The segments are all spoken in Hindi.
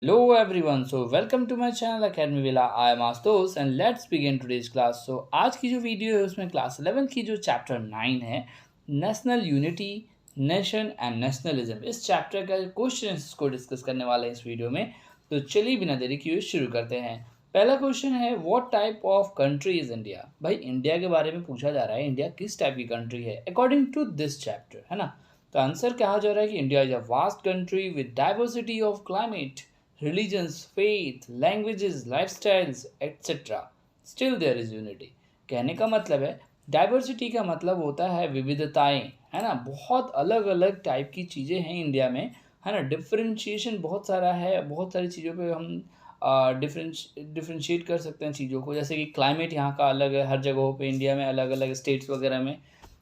Hello everyone, so welcome to my channel Academy Villa. I am Astos and let's begin today's class. So आज की जो वीडियो है उसमें क्लास 11 की जो चैप्टर 9 है national unity nation and nationalism, इस चैप्टर का क्वेश्चन को डिस्कस करने वाले हैं इस वीडियो में। तो चलिए बिना देरी किए शुरू करते हैं। पहला क्वेश्चन है what type of country is India. भाई इंडिया के बारे में पूछा जा रहा है, इंडिया किस टाइप की कंट्री है अकॉर्डिंग टू दिस चैप्टर, है ना। तो आंसर कहा जा रहा है कि India is a vast country with diversity of climate, religions, faith, languages, lifestyles, etc. Still there is unity. कहने का मतलब है डाइवर्सिटी का मतलब होता है विविधताएं, है ना। बहुत अलग अलग टाइप की चीज़ें हैं इंडिया में, है ना। डिफ्रेंशिएशन बहुत सारा है, बहुत सारी चीज़ों पे हम डिफ्रेंशिएट कर सकते हैं चीज़ों को। जैसे कि क्लाइमेट यहाँ का अलग है हर जगहों पे इंडिया में, अलग अलग स्टेट्स वगैरह में।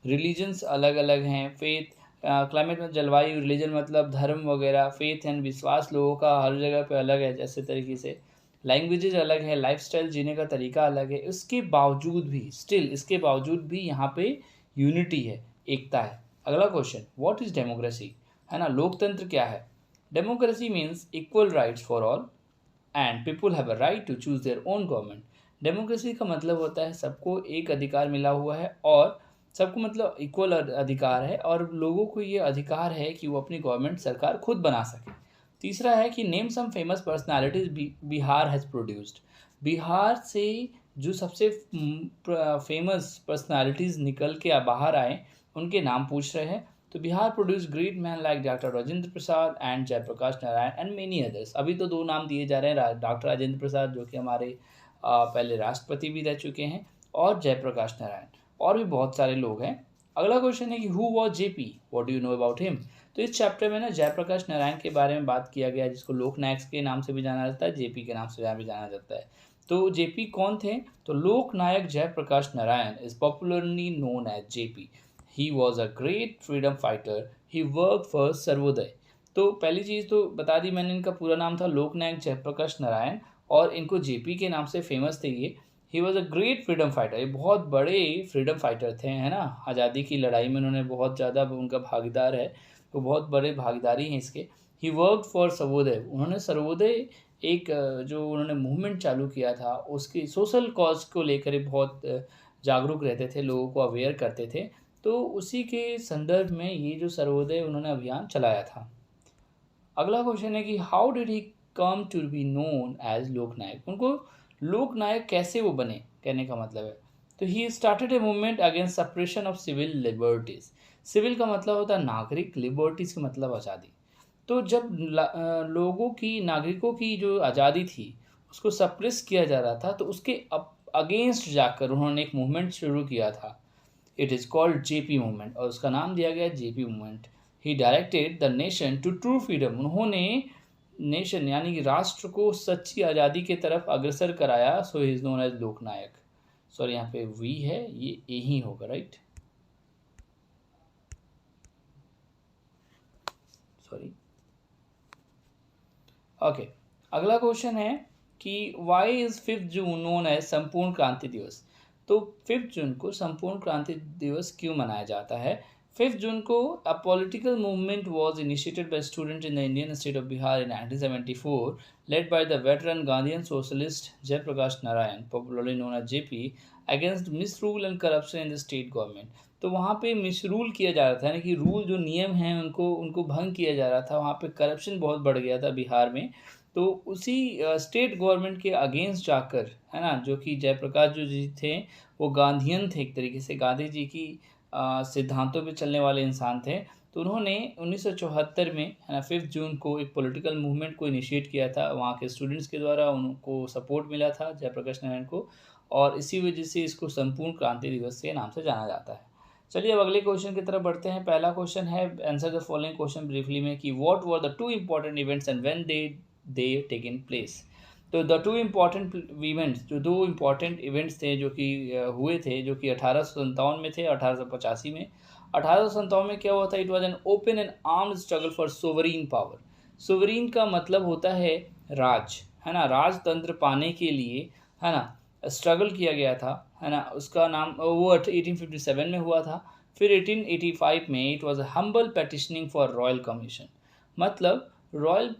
रिलीजन्स अलग अलग हैं, फेथ, क्लाइमेट में जलवायु, रिलीजन मतलब धर्म वगैरह, फेथ एंड विश्वास लोगों का हर जगह पे अलग है जैसे तरीके से। लैंग्वेजेज अलग है, लाइफस्टाइल जीने का तरीका अलग है। इसके बावजूद भी इसके बावजूद भी यहाँ पे यूनिटी है, एकता है। अगला क्वेश्चन, व्हाट इज डेमोक्रेसी, है ना। लोकतंत्र क्या है। Democracy means equal rights for all and people have a right to choose their own government. Democracy का मतलब होता है सबको एक अधिकार मिला हुआ है और सबको मतलब इक्वल अधिकार है और लोगों को ये अधिकार है कि वो अपनी गवर्नमेंट सरकार खुद बना सके। तीसरा है कि name some famous personalities Bihar has produced. Bihar से जो सबसे फेमस पर्सनालिटीज़ निकल के बाहर आए उनके नाम पूछ रहे हैं। तो Bihar produce great man like doctor Rajendra Prasad and Jayaprakash Narayan and many others. अभी तो दो नाम दिए जा रहे हैं, डॉक्टर राजेंद्र प्रसाद जो कि हमारे पहले राष्ट्रपति भी रह चुके हैं, और जयप्रकाश नारायण, और भी बहुत सारे लोग हैं। अगला क्वेश्चन है कि who was JP, what do you know about him. तो इस चैप्टर में ना जयप्रकाश नारायण के बारे में बात किया गया है, जिसको लोकनायक के नाम से भी जाना जाता है, जेपी के नाम से भी जाना जाता है। तो जेपी कौन थे, तो Loknayak Jayaprakash Narayan is popularly known as JP. He was a great freedom fighter, he work for Sarvodaya. तो पहली चीज़ तो बता दी मैंने, इनका पूरा नाम था लोकनायक जयप्रकाश नारायण और इनको जेपी के नाम से फेमस थे ये। ही was a great freedom fighter, ये बहुत बड़े फ्रीडम फाइटर थे, है ना। आज़ादी की लड़ाई में उन्होंने बहुत ज़्यादा उनका भागीदार है, तो बहुत बड़े भागीदारी हैं इसके। ही वर्क फॉर सर्वोदय, उन्होंने सर्वोदय एक जो उन्होंने मूवमेंट चालू किया था उसकी सोशल कॉज को लेकर बहुत जागरूक रहते थे, लोगों को अवेयर करते थे। तो उसी के संदर्भ में ये जो सर्वोदय उन्होंने अभियान चलाया था। अगला क्वेश्चन है कि how did he come to be known as Loknayak. उनको लोकनायक कैसे वो बने, कहने का मतलब है। तो he started a movement against suppression of civil liberties. Civil का मतलब होता है नागरिक, लिबर्टीज का मतलब आज़ादी। तो जब लोगों की, नागरिकों की जो आज़ादी थी उसको सप्रेस किया जा रहा था, तो उसके अगेंस्ट जाकर उन्होंने एक मूवमेंट शुरू किया था। It is called JP movement और उसका नाम दिया गया JP movement. He directed the nation to true freedom, उन्होंने नेशन यानी कि राष्ट्र को सच्ची आज़ादी की तरफ अग्रसर कराया। So he is known as Loknayak. Sorry यहाँ पे वी है, ये ए ही होगा, राइट, सॉरी, ओके। अगला क्वेश्चन है कि why is 5 June known as Sampoorna Kranti दिवस। तो 5 जून को संपूर्ण क्रांति दिवस क्यों मनाया जाता है। 5 जून को a political movement was initiated by student in the Indian state of Bihar in 1974, led by the veteran Gandhian socialist Jayaprakash Narayan, popularly known as JP, against misrule and corruption in the state government. तो वहाँ पे मिसरूल किया जा रहा था, यानी कि रूल जो नियम हैं उनको उनको भंग किया जा रहा था। वहाँ पे करप्शन बहुत बढ़ गया था बिहार में। तो उसी स्टेट गवर्नमेंट के अगेंस्ट जाकर, है ना, जो कि जयप्रकाश जो जी थे वो गांधीयन थे, एक तरीके से गांधी जी की सिद्धांतों पे चलने वाले इंसान थे। तो उन्होंने 1974 में, है ना, 5 जून को एक पॉलिटिकल मूवमेंट को इनिशिएट किया था। वहाँ के स्टूडेंट्स के द्वारा उनको सपोर्ट मिला था जयप्रकाश नारायण को, और इसी वजह से इसको संपूर्ण क्रांति दिवस के नाम से जाना जाता है। चलिए अब अगले क्वेश्चन की तरफ बढ़ते हैं। पहला क्वेश्चन है answer the following question briefly में कि what were the two important events and when they taken place. तो द टू इम्पॉर्टेंट इवेंट्स, जो दो इम्पॉर्टेंट इवेंट्स थे जो कि हुए थे, जो कि 1857 में थे, 1885 में। 1857 में क्या हुआ था, it was an open and armed struggle for sovereign power. Sovereign का मतलब होता है राज, है ना, राजतंत्र पाने के लिए, है ना, स्ट्रगल किया गया था, है ना। उसका नाम वो 1857 में हुआ था। फिर 1885 में it was a humble petitioning for royal commission, मतलब रॉयल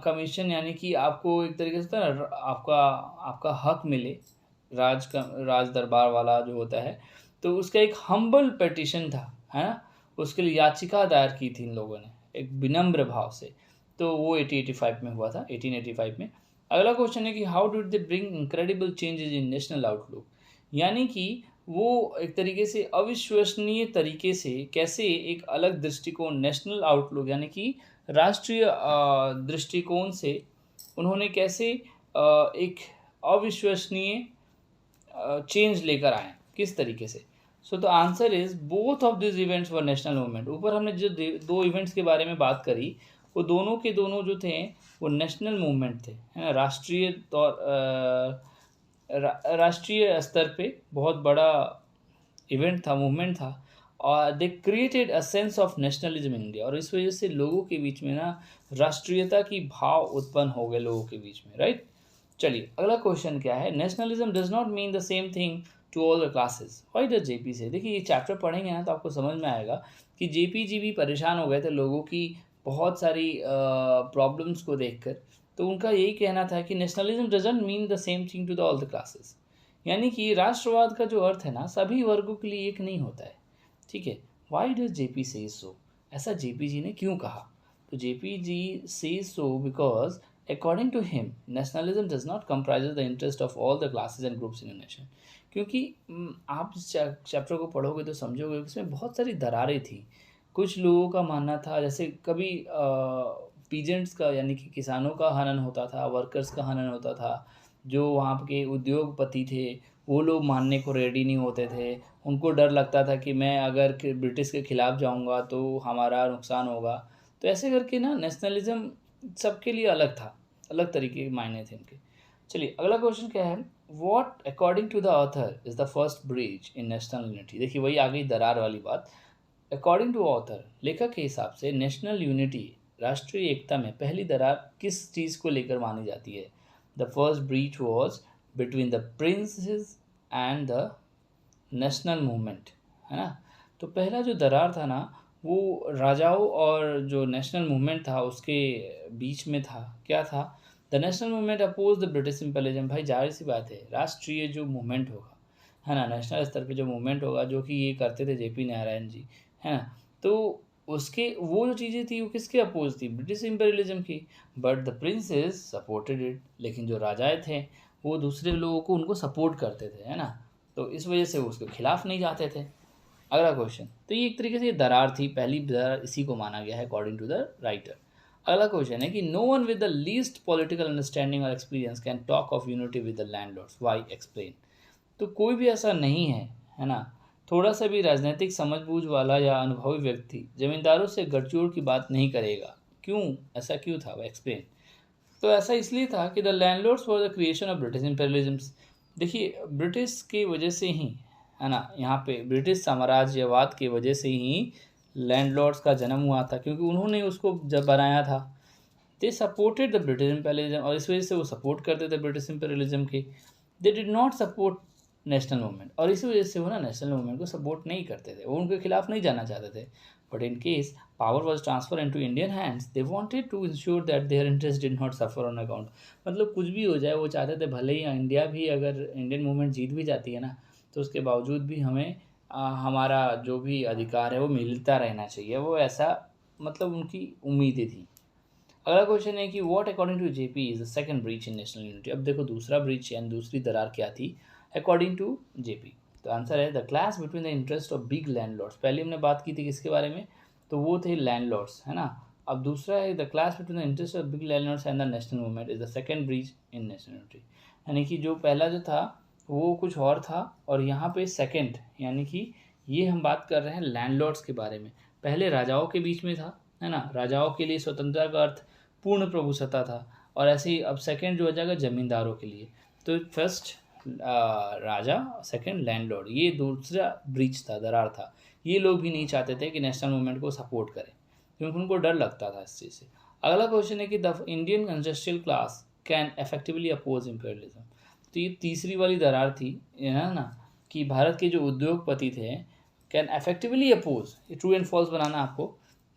कमीशन यानी कि आपको एक तरीके से होता है ना, आपका आपका हक मिले, राज दरबार वाला जो होता है, तो उसका एक हम्बल पिटिशन था, है ना, उसके लिए याचिका दायर की थी इन लोगों ने एक विनम्र भाव से। तो वो 1885 में हुआ था, 1885 में। अगला क्वेश्चन है कि how did they bring incredible changes in national outlook, यानी कि वो एक तरीके से अविश्वसनीय तरीके से कैसे एक अलग दृष्टिकोण, नेशनल आउटलुक यानी कि राष्ट्रीय दृष्टिकोण से उन्होंने कैसे एक अविश्वसनीय चेंज लेकर आए, किस तरीके से। So the answer is both of this events were national movement. ऊपर हमने जो दो इवेंट्स के बारे में बात करी, वो दोनों के दोनों जो थे वो नेशनल मूवमेंट थे, है ना, राष्ट्रीय तौर राष्ट्रीय स्तर पे बहुत बड़ा इवेंट था, मूवमेंट था, और they created a sense of nationalism in India, और इस वजह से लोगों के बीच में ना राष्ट्रीयता की भाव उत्पन्न हो गए लोगों के बीच में, राइट। चलिए अगला क्वेश्चन क्या है, nationalism does not mean the same thing to all the classes, why does JP say. देखिए ये चैप्टर पढ़ेंगे ना तो आपको समझ में आएगा कि जेपी जी भी परेशान हो गए थे लोगों की बहुत सारी प्रॉब्लम्स को देखकर। तो उनका यही कहना था कि nationalism doesn't mean the same thing to the all the classes, यानी कि राष्ट्रवाद का जो अर्थ है ना सभी वर्गों के लिए एक नहीं होता है, ठीक है। वाई डज जेपी से सो, ऐसा जेपी जी ने क्यों कहा। तो जेपी जी से so because according to him nationalism does not comprise the interest of all the classes and groups in nation. क्योंकि आप इस चैप्टर को पढ़ोगे तो समझोगे इसमें बहुत सारी दरारें थी। कुछ लोगों का मानना था, जैसे कभी पीजेंट्स का यानी कि किसानों का हनन होता था, वर्कर्स का हनन होता था, जो वहाँ के उद्योगपति थे वो लोग मानने को रेडी नहीं होते थे। उनको डर लगता था कि मैं अगर ब्रिटिश के ख़िलाफ़ जाऊँगा तो हमारा नुकसान होगा। तो ऐसे करके ना नेशनलिज़्म सबके लिए अलग था, अलग तरीके के मायने थे उनके। चलिए अगला क्वेश्चन क्या है, what according to the author is the first breach in national unity. देखिए वही आ गई दरार वाली बात। अकॉर्डिंग टू ऑथर, लेखक के हिसाब से नेशनल यूनिटी, राष्ट्रीय एकता में पहली दरार किस चीज़ को लेकर मानी जाती है। The first breach was between the princess and the national movement, है ना। तो पहला जो दरार था ना वो राजाओं और जो नेशनल मूवमेंट था उसके बीच में था। क्या था, the national movement oppose the British imperialism. भाई जाहिर सी बात है, राष्ट्रीय जो मूवमेंट होगा, है ना, नेशनल स्तर पे जो मूवमेंट होगा, जो कि ये करते थे जेपी नारायण जी, है ना, तो उसके वो जो चीज़ें थी वो किसके अपोज थी, ब्रिटिश इम्पेरियलिज्म की। But the princess supported it, लेकिन जो राजाएँ थे वो दूसरे लोगों को उनको सपोर्ट करते थे, है ना, तो इस वजह से वो उसके खिलाफ नहीं जाते थे। अगला क्वेश्चन, तो ये एक तरीके से दरार थी, पहली दरार इसी को माना गया है अकॉर्डिंग टू द राइटर। अगला क्वेश्चन है कि no one with the least political understanding और experience can talk of unity with the landlords, why explain. तो कोई भी ऐसा नहीं है ना, थोड़ा सा भी राजनीतिक समझबूझ वाला या अनुभवी व्यक्ति जमींदारों से गठजोड़ की बात नहीं करेगा। क्यों, ऐसा क्यों था, वह एक्सप्लेन। तो ऐसा इसलिए था कि the landlords were the creation of British imperialism. देखिए ब्रिटिश की वजह से ही, है ना, यहाँ पे ब्रिटिश साम्राज्यवाद की वजह से ही लैंडलॉर्ड्स का जन्म हुआ था, क्योंकि उन्होंने उसको जब बनाया था। They supported the British imperialism, और इस वजह से वो सपोर्ट करते थे ब्रिटिश इम्पेरियलिज्म की। They did not support national movement, और इसी वजह से वो ना नेशनल मूवमेंट को सपोर्ट नहीं करते थे, वो उनके खिलाफ नहीं जाना चाहते थे। But in case power was transfer into Indian hands, they wanted to ensure that their interest did not suffer on account. मतलब कुछ भी हो जाए वो चाहते थे, भले ही इंडिया भी अगर इंडियन मूवमेंट जीत भी जाती है ना, तो उसके बावजूद भी हमें हमारा जो भी अधिकार है वो मिलता रहना चाहिए, वो ऐसा मतलब उनकी उम्मीदें थी। अगला क्वेश्चन है कि what according to JP is the second breach in national unity. अब देखो दूसरा ब्रीच यानी दूसरी दरार क्या थी अकॉर्डिंग टू जेपी। तो आंसर है the clash between the interest of big landlords. पहले हमने बात की थी किसके बारे में, तो वो थे लैंडलॉर्ड्स, है ना। अब दूसरा है the clash between the interest of big landlords and the national movement is the second breach in national unity. यानी कि जो पहला जो था वो कुछ और था, और यहाँ पे सेकंड यानी कि ये हम बात कर रहे हैं लैंडलॉर्ड्स के बारे में। पहले राजाओं के बीच में था, है ना, राजाओं के लिए स्वतंत्रता का अर्थ पूर्ण प्रभुसत्ता था, और ऐसे ही अब सेकंड जो हो जाएगा जमींदारों के लिए। तो फर्स्ट राजा, सेकंड लैंडलॉर्ड, ये दूसरा ब्रीच था, दरार था। ये लोग भी नहीं चाहते थे कि नेशनल मूवमेंट को सपोर्ट करें, क्योंकि उनको डर लगता था इस चीज़ से। अगला क्वेश्चन है कि the Indian industrial class can effectively oppose imperialism. तो ये तीसरी वाली दरार थी, है ना, कि भारत के जो उद्योगपति थे कैन इफेक्टिवली अपोज, ये ट्रू एंड फॉल्स बनाना आपको,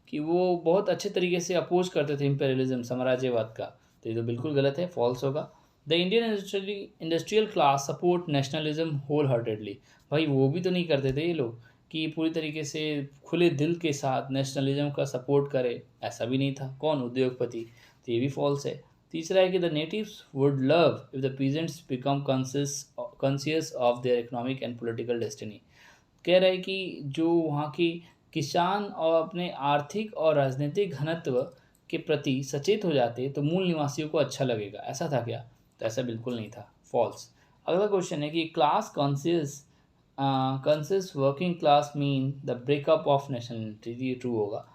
कि वो बहुत अच्छे तरीके से अपोज करते थे इम्पेरियलिज्म, साम्राज्यवाद का। तो ये तो बिल्कुल गलत है, फॉल्स होगा। The Indian industrial class support nationalism wholeheartedly. भाई वो भी तो नहीं करते थे ये लोग कि पूरी तरीके से खुले दिल के साथ नेशनलिज्म का सपोर्ट करे, ऐसा भी नहीं था। कौन? उद्योगपति। तो ये भी फॉल्स है। तीसरा है कि the natives would love if the peasants become conscious of their economic and political destiny. कह रहा है कि जो वहाँ की किसान और अपने आर्थिक और राजनीतिक घनत्व के प्रति सचेत हो जाते तो मूल निवासियों को अच्छा लगेगा। ऐसा था क्या? तो ऐसा बिल्कुल नहीं था, फॉल्स। अगला क्वेश्चन है कि class conscious consist working class mean the breakup of nationality. ये ट्रू होगा।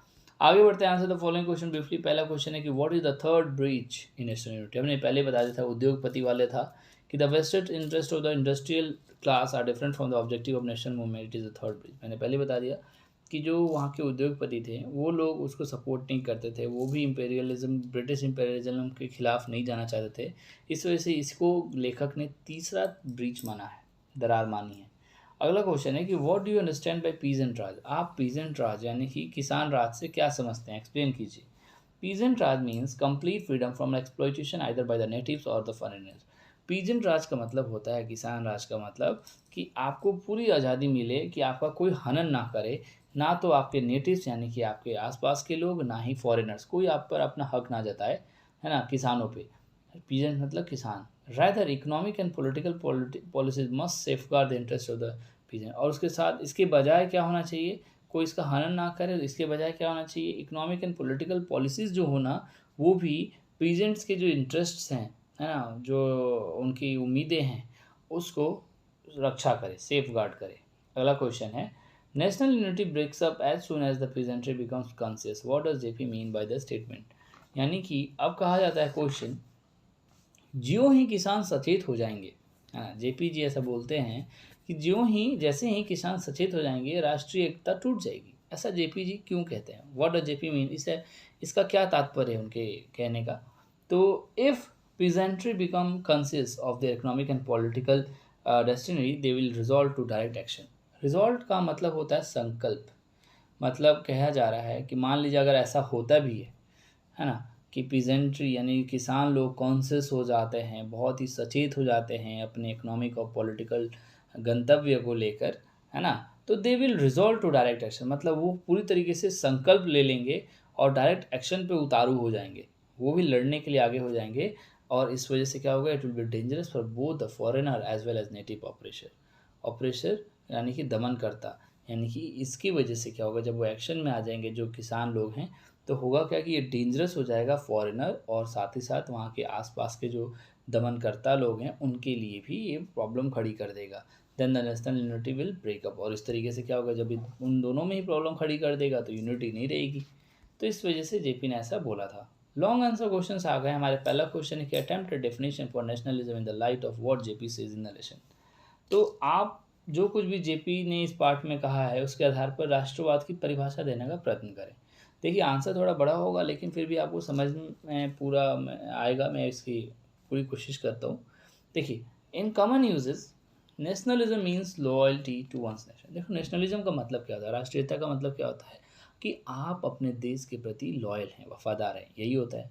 आगे बढ़ते हैं, answer the following question briefly. पहला क्वेश्चन है कि what is the third breach in national unity. हमने पहले बता दिया था, उद्योगपति वाले था कि the vested interest of the industrial class are different from the objective of national movement. It is the third breach. मैंने पहले बता दिया कि जो वहाँ के उद्योगपति थे वो लोग उसको सपोर्ट नहीं करते थे, वो भी इंपेरियलिज्म, ब्रिटिश इंपेरियलिज्म के खिलाफ नहीं जाना चाहते थे। इस वजह से इसको लेखक ने तीसरा ब्रीच माना है, दरार मानी है। अगला क्वेश्चन है कि what do you understand by peasant raj. आप पीजेंट राज यानी कि किसान राज से क्या समझते हैं, एक्सप्लेन कीजिए। Peasant Raj means complete freedom from exploitation either by the natives और द फॉरेनर्स। पीजेंट राज का मतलब होता है, किसान राज का मतलब कि आपको पूरी आज़ादी मिले कि आपका कोई हनन ना करे, ना तो आपके नेटिव्स यानी कि आपके आसपास के लोग, ना ही फॉरेनर्स, कोई आप पर अपना हक ना जताए, है ना, किसानों पे। पीजेंट मतलब किसान। Rather economic and political policies must safeguard the interest of the peasant. और उसके साथ इसके बजाय क्या होना चाहिए, कोई इसका हनन ना करे। इसके बजाय क्या होना चाहिए, इकोनॉमिक एंड पॉलिटिकल पॉलिसीज़ जो होना वो भी पीजेंट्स के जो इंटरेस्ट्स हैं, है ना, जो उनकी उम्मीदें हैं, उसको रक्षा करे, सेफ गार्ड करे। अगला क्वेश्चन है national unity breaks up as soon as the peasantry becomes conscious. What does JP mean by the statement. यानी कि अब कहा जाता है क्वेश्चन, ज्यों ही किसान सचेत हो जाएंगे, हाँ जेपी जी ऐसा बोलते हैं कि ज्यों ही, जैसे ही किसान सचेत हो जाएंगे राष्ट्रीय एकता टूट जाएगी। ऐसा जेपी जी क्यों कहते हैं, व्हाट डज जेपी मीन, इसका क्या तात्पर्य है उनके कहने का। तो if peasantry become conscious of their economic and political destiny, they will resolve to direct action। Result का मतलब होता है संकल्प। मतलब कहा जा रहा है कि मान लीजिए अगर ऐसा होता भी है ना, कि पीजेंट्री यानी किसान लोग कॉन्शियस हो जाते हैं, बहुत ही सचेत हो जाते हैं अपने इकोनॉमिक और पॉलिटिकल गंतव्य को लेकर, है ना, तो they will resolve to direct action. मतलब वो पूरी तरीके से संकल्प ले लेंगे और डायरेक्ट एक्शन पे उतारू हो जाएंगे, वो भी लड़ने के लिए आगे हो जाएंगे। और इस वजह से क्या होगा, it will be dangerous for both the foreigner as well as native operation. Operation यानी कि दमनकर्ता, यानी कि इसकी वजह से क्या होगा, जब वो एक्शन में आ जाएंगे जो किसान लोग हैं, तो होगा क्या कि ये डेंजरस हो जाएगा फॉरेनर और साथ ही साथ वहाँ के आसपास के जो दमनकर्ता लोग हैं उनके लिए भी ये प्रॉब्लम खड़ी कर देगा। Then the national unity will break up. और इस तरीके से क्या होगा, जब उन दोनों में ही प्रॉब्लम खड़ी कर देगा तो यूनिटी नहीं रहेगी। तो इस वजह से जेपी ने ऐसा बोला था। लॉन्ग आंसर क्वेश्चन आ गए। हमारे पहला क्वेश्चन है कि attempt a definition for nationalism in the light of what JP says in narration. तो आप जो कुछ भी जेपी ने इस पार्ट में कहा है उसके आधार पर राष्ट्रवाद की परिभाषा देने का प्रयत्न करें। देखिए आंसर थोड़ा बड़ा होगा लेकिन फिर भी आपको समझ में पूरा आएगा, मैं इसकी पूरी कोशिश करता हूँ। देखिए, in common uses nationalism means loyalty to one's nation. देखो नेशनलिज्म का मतलब क्या होता है, राष्ट्रीयता का मतलब क्या होता है कि आप अपने देश के प्रति लॉयल हैं, वफादार हैं, यही होता है।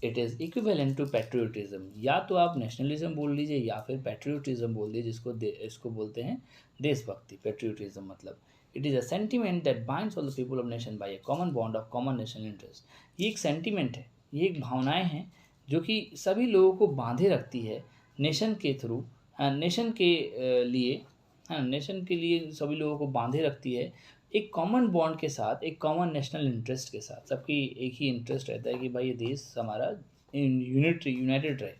It is equivalent to patriotism. या तो आप नेशनलिज्म बोल लीजिए या फिर पेट्रियोटिज्म बोल दीजिए, इसको बोलते हैं देशभक्ति। पेट्रियोटिज्म मतलब it is a sentiment that binds all the people of nation by A common bond of common national interest. ये एक सेंटिमेंट है, ये एक भावनाएं हैं जो कि सभी लोगों को बांधे रखती है नेशन के थ्रू, नेशन के लिए, हाँ नेशन के लिए सभी लोगों को बांधे रखती है एक कॉमन बॉन्ड के साथ, एक कॉमन नेशनल इंटरेस्ट के साथ। सबकी एक ही इंटरेस्ट रहता है कि भाई ये देश हमारा यूनाइटेड रहे।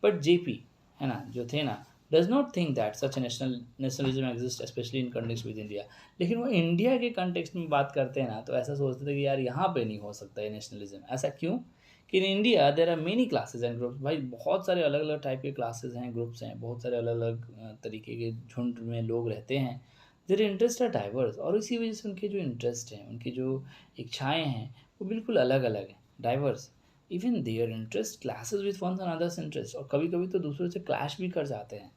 बट जेपी, है ना, जो थे ना, does not think that such nationalism exist specially in context with India. लेकिन वो इंडिया के कंटेक्स्ट में बात करते हैं ना, तो ऐसा सोचते थे कि यार यहाँ पे नहीं हो सकता है नेशनलिज्म। ऐसा क्यों कि in India there are many classes and groups. भाई बहुत सारे अलग अलग टाइप के क्लासेज हैं, ग्रुप्स हैं, बहुत सारे अलग अलग तरीके के झुंड में लोग रहते हैं। Their interest are diverse. और इसी वजह से उनके जो इंटरेस्ट हैं, उनकी जो इच्छाएँ हैं, वो बिल्कुल अलग अलग हैं, diverse. Even their interest clashes with one another's interest. और कभी कभी तो दूसरों से क्लैश भी कर जाते हैं।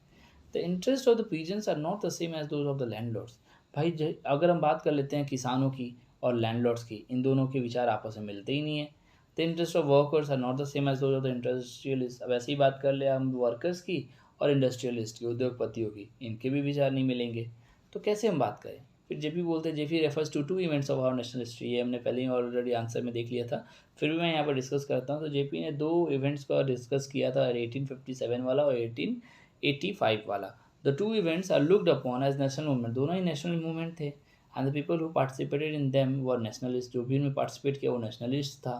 The interest of the peasants are not the same as those of the landlords. भाई अगर हम बात कर लेते हैं किसानों की और लैंडलॉर्ड्स की, इन दोनों के विचार आपस में मिलते ही नहीं है। The interest of workers are not the same as those of the industrialist. अब ऐसी बात कर ले हम वर्कर्स की और इंडस्ट्रियलिस्ट की, उद्योगपतियों की, इनके भी विचार नहीं मिलेंगे, तो कैसे हम बात करें। फिर जेपी बोलते हैं JP refers to two events of our national history. ये हमने पहले ही ऑलरेडी आंसर में देख लिया था, फिर भी मैं यहाँ पर डिस्कस करता हूँ। तो जेपी ने दो इवेंट्स का डिस्कस किया था, 1857 वाला और 1885 वाला। The two events are looked upon as national movement, दोनों ही नेशनल मूवमेंट थे, and the people who participated in them were nationalist, जो भी उनमें पार्टिसिपेट किया वो नेशनलिस्ट था।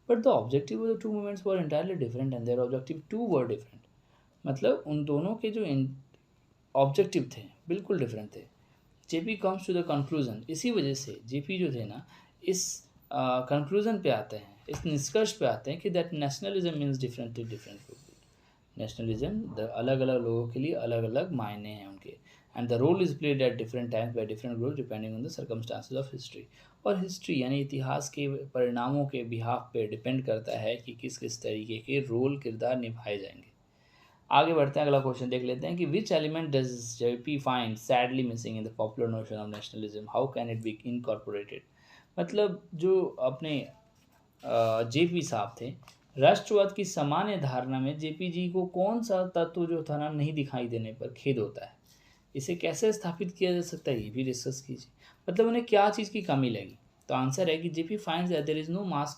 But the objective of the two movements were entirely different and their objective too were different. मतलब उन दोनों के जो ऑब्जेक्टिव थे बिल्कुल डिफरेंट थे। JP comes to the conclusion, इसी वजह से जेपी जो थे ना, इस कंक्लूजन पे आते हैं, इस निष्कर्ष पे आते हैं कि that nationalism means different to different people. Nationalism अलग अलग लोगों के लिए अलग अलग मायने हैं उनके, and the role is played at different times by different group depending on the circumstances of history. और हिस्ट्री यानी इतिहास के परिणामों के बिहाफ पे डिपेंड करता है कि किस किस तरीके के रोल किरदार निभाए जाएंगे। आगे बढ़ते हैं, अगला क्वेश्चन देख लेते हैं कि which element does JP find sadly missing in the popular notion of nationalism, how can it be incorporated. मतलब जो अपने जेपी साहब थे, राष्ट्रवाद की सामान्य धारणा में जेपी जी को कौन सा तत्व जो था ना नहीं दिखाई देने पर खेद होता है, इसे कैसे स्थापित किया जा सकता है, ये भी डिस्कस कीजिए। मतलब उन्हें क्या चीज़ की कमी लगी। तो आंसर है कि JP finds that there is no mass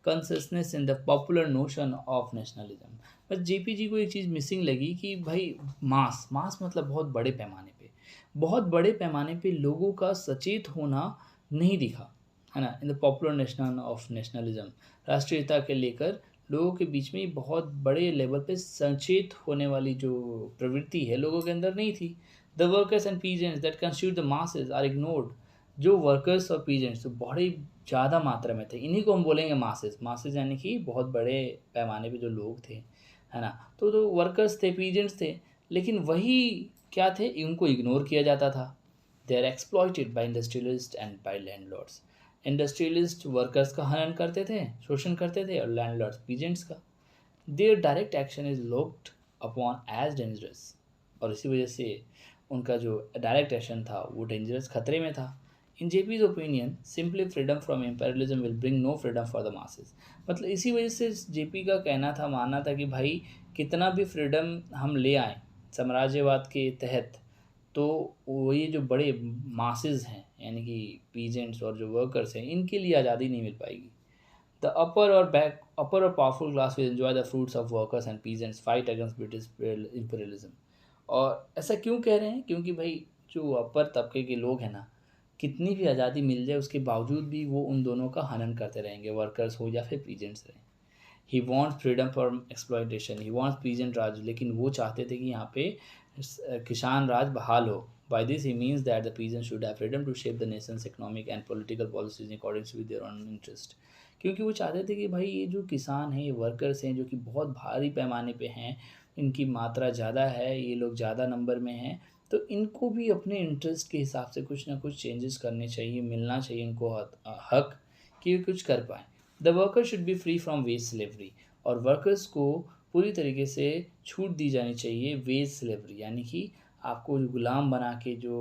consistence in the popular notion of nationalism. बस जेपी जी को एक चीज़ मिसिंग लगी कि भाई मास मतलब बहुत बड़े पैमाने पे, बहुत बड़े पैमाने पे लोगों का सचेत होना नहीं दिखा, है ना, इन the popular national of nationalism. राष्ट्रीयता के लेकर लोगों के बीच में बहुत बड़े लेवल पे सचेत होने वाली जो प्रवृत्ति है लोगों के अंदर नहीं थी। The workers and peasants that constitute the masses are ignored. जो वर्कर्स और पीजेंट्स तो बड़ी ज़्यादा मात्रा में थे, इन्हीं को हम बोलेंगे मासेस। मासेस यानी कि बहुत बड़े पैमाने पे जो लोग थे, है ना। तो वर्कर्स थे, पीजेंट्स थे, लेकिन वही क्या थे, उनको इग्नोर किया जाता था। They are exploited by industrialist and by landlords. Industrialist workers का हनन करते थे, शोषण करते थे, और लैंडलॉर्ड्स पीजेंट्स का। Their direct action is looked upon as dangerous, और इसी वजह से उनका जो डायरेक्ट एक्शन था वो डेंजरस, खतरे में था। In JP's opinion simply freedom from imperialism will bring no freedom for the masses. मतलब इसी वजह से जेपी का कहना था, मानना था कि भाई कितना भी फ्रीडम हम ले आए साम्राज्यवाद के तहत, तो वो ये जो बड़े मासेस हैं यानी कि पीजेंट्स और जो वर्कर्स हैं, इनके लिए आज़ादी नहीं मिल पाएगी। द अपर और powerful class will enjoy the fruits of workers and peasants fight against British imperialism. और ऐसा क्यों कह रहे हैं, क्योंकि भाई जो अपर तबके के लोग हैं ना, कितनी भी आज़ादी मिल जाए उसके बावजूद भी वो उन दोनों का हनन करते रहेंगे, वर्कर्स हो या फिर पीजेंट्स रहें। He wants freedom from exploitation, he wants peasant raj, लेकिन वो चाहते थे कि यहाँ पे किसान राज बहाल हो। By this he means that the peasant should have freedom to shape the nation's economic and political policies in accordance with their own interest. क्योंकि वो चाहते थे कि भाई ये जो किसान हैं, ये वर्कर्स हैं, जो कि बहुत भारी पैमाने पे हैं, इनकी मात्रा ज़्यादा है, ये लोग ज़्यादा नंबर में हैं, तो इनको भी अपने इंटरेस्ट के हिसाब से कुछ ना कुछ चेंजेस करने चाहिए, मिलना चाहिए इनको हक कि वे कुछ कर पाएँ। The worker should be free from wage slavery, और वर्कर्स को पूरी तरीके से छूट दी जानी चाहिए वेज स्लेवरी, यानी कि आपको जो गुलाम बना के जो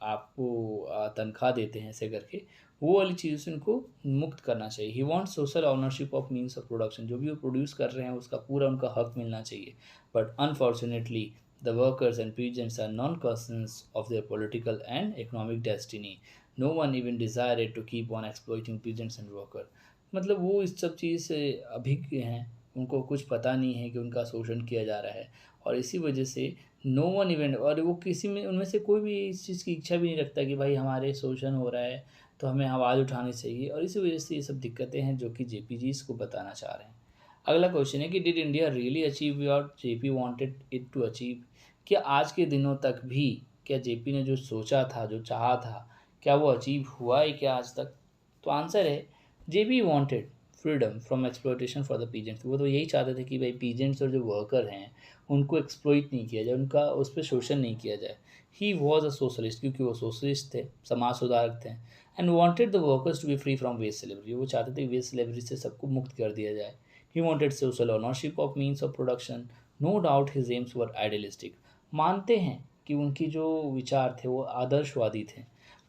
आपको तनख्वाह देते हैं ऐसे करके, वो वाली चीज़ से उनको मुक्त करना चाहिए। He wants social ownership of means of production, जो भी वो प्रोड्यूस कर रहे हैं उसका पूरा उनका हक मिलना चाहिए। But unfortunately the workers and peasants are non concerns of their political and economic destiny. No one even desired to keep on exploiting peasants and worker. मतलब वो इस सब चीज़ से अभिज्ञ हैं, उनको कुछ पता नहीं है कि उनका शोषण किया जा रहा है, और इसी वजह से नो वन इवेंट, और वो किसी में उनमें से कोई भी इस चीज़ की इच्छा भी नहीं रखता कि भाई हमारे शोषण हो रहा है तो हमें आवाज़ उठानी चाहिए, और इसी वजह से ये सब दिक्कतें हैं जो कि जेपी इसको बताना चाह रहे हैं। अगला क्वेश्चन है कि did India really achieve what JP wanted it to achieve. क्या आज के दिनों तक भी क्या जेपी ने जो सोचा था, जो चाहा था, क्या वो अचीव हुआ है क्या आज तक। तो आंसर है JP wanted freedom from exploitation for the peasants. वो तो यही चाहते थे कि भाई पीजेंट्स और जो वर्कर हैं उनको एक्सप्लॉइट नहीं किया जाए, उनका उस पर शोषण नहीं किया जाए। ही वॉज अ सोशलिस्ट, क्योंकि वो सोशलिस्ट थे, समाज सुधारक थे, and wanted the workers to be free from wage slavery. वो चाहते थे वेज स्लेवरी से सबको मुक्त कर दिया जाए। He wanted social ownership of means of production. No doubt his aims were idealistic. मानते हैं कि उनकी जो विचार थे वो आदर्शवादी थे,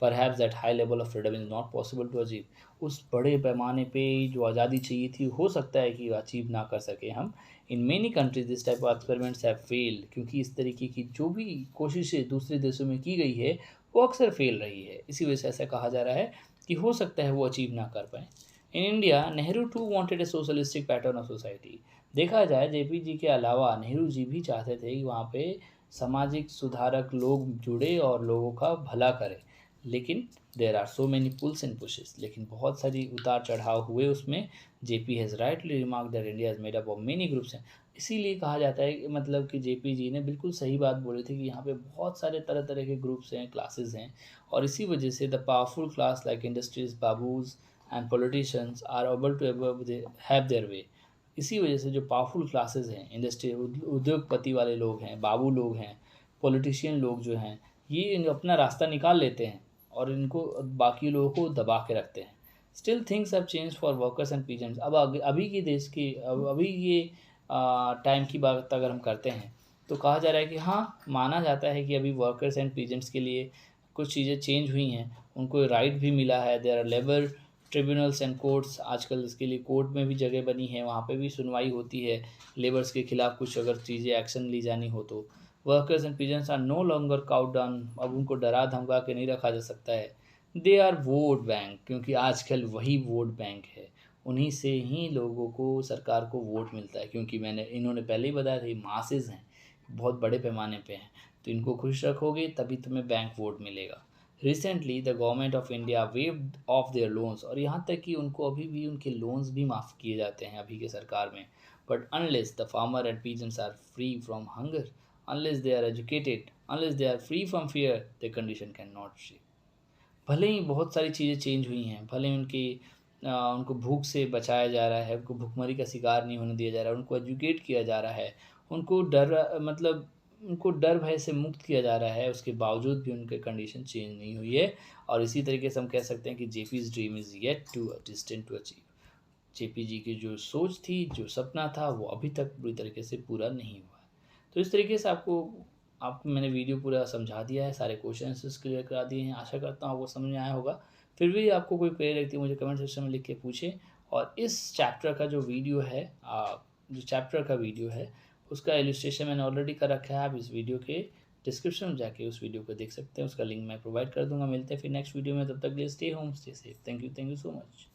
perhaps that high level of freedom is not possible to achieve. उस बड़े पैमाने पे जो आज़ादी चाहिए थी हो सकता है कि अचीव ना कर सके हम। In many countries this type of experiments have failed, क्योंकि इस तरीके की जो भी कोशिशें दूसरे देशों में की गई है वो अक्सर फेल रही है। इसी वजह से ऐसा कहा जा रहा है कि हो सकता है वो अचीव ना कर पाएँ। In India Nehru too wanted a socialistic pattern of society. देखा जाए जेपी जी के अलावा नेहरू जी भी चाहते थे कि वहाँ पे सामाजिक सुधारक लोग जुड़े और लोगों का भला करें, लेकिन there are so many pulls and pushes, लेकिन बहुत सारी उतार चढ़ाव हुए उसमें। JP has rightly remark that India is made up of many groups हैं। इसीलिए कहा जाता है कि मतलब कि जेपी जी ने बिल्कुल सही बात बोली थी कि यहाँ पे बहुत सारे तरह तरह के ग्रुप्स हैं, क्लासेस हैं, और इसी वजह से the powerful class like industries, babus and politicians are able to have their way. इसी वजह से जो पावरफुल क्लासेस हैं, इंडस्ट्री उद्योगपति वाले लोग हैं, बाबू लोग हैं, पॉलिटिशियन लोग जो हैं, ये अपना रास्ता निकाल लेते हैं और इनको बाकी लोगों को दबा के रखते हैं। Still things have change for workers and peasants. अब अभी की देश की अभी ये टाइम की बात अगर हम करते हैं तो कहा जा रहा है कि हाँ, माना जाता है कि अभी वर्कर्स एंड पीजेंट्स के लिए कुछ चीज़ें चेंज हुई हैं, उनको राइट भी मिला है। There are labour tribunals and courts, आजकल इसके लिए कोर्ट में भी जगह बनी है, वहाँ पे भी सुनवाई होती है लेबर्स के खिलाफ कुछ अगर चीज़ें एक्शन ली जानी हो तो। Workers and peasants are no longer cowed down, अब उनको डरा धमका के नहीं रखा जा सकता है। दे आर वोट बैंक, क्योंकि आजकल वही वोट बैंक है, उन्हीं से ही लोगों को, सरकार को वोट मिलता है, क्योंकि इन्होंने पहले ही बताया था ये मासेस हैं, बहुत बड़े पैमाने पे हैं, तो इनको खुश रखोगे तभी तुम्हें बैंक वोट मिलेगा। Recently the government of India waived of their loans, और यहाँ तक कि उनको अभी भी उनके लोन्स भी माफ़ किए जाते हैं अभी के सरकार में। But unless the farmer and peasants are free from hunger, unless they are educated, unless they are free from fear, their condition cannot change। भले ही बहुत सारी चीज़ें चेंज हुई हैं, भले ही उनको भूख से बचाया जा रहा है, उनको भुखमरी का शिकार नहीं होने दिया जा रहा है, उनको एजुकेट किया जा रहा है, उनको उनको डर भय से मुक्त किया जा रहा है, उसके बावजूद भी उनकी कंडीशन चेंज नहीं हुई है। और इसी तरीके से हम कह सकते हैं कि JP's dream is yet too distant to achieve. JP ji की जो सोच थी, जो सपना था, वो अभी तक पूरी तरीके से पूरा नहीं हुआ है। तो इस तरीके से आपको मैंने वीडियो पूरा समझा दिया है, सारे क्वेश्चंस क्लियर करा दिए हैं। आशा करता हूँ आपको समझ में आया होगा। फिर भी आपको कोई क्वेरी लगती है मुझे कमेंट सेक्शन में लिख के पूछें। और इस चैप्टर का जो वीडियो है, जो चैप्टर का वीडियो है उसका इलस्ट्रेशन मैंने ऑलरेडी कर रखा है। आप इस वीडियो के डिस्क्रिप्शन में जाके उस वीडियो को देख सकते हैं, उसका लिंक मैं प्रोवाइड कर दूँगा। मिलते हैं फिर नेक्स्ट वीडियो में, तब तक के लिए stay home, stay safe. Thank you so much.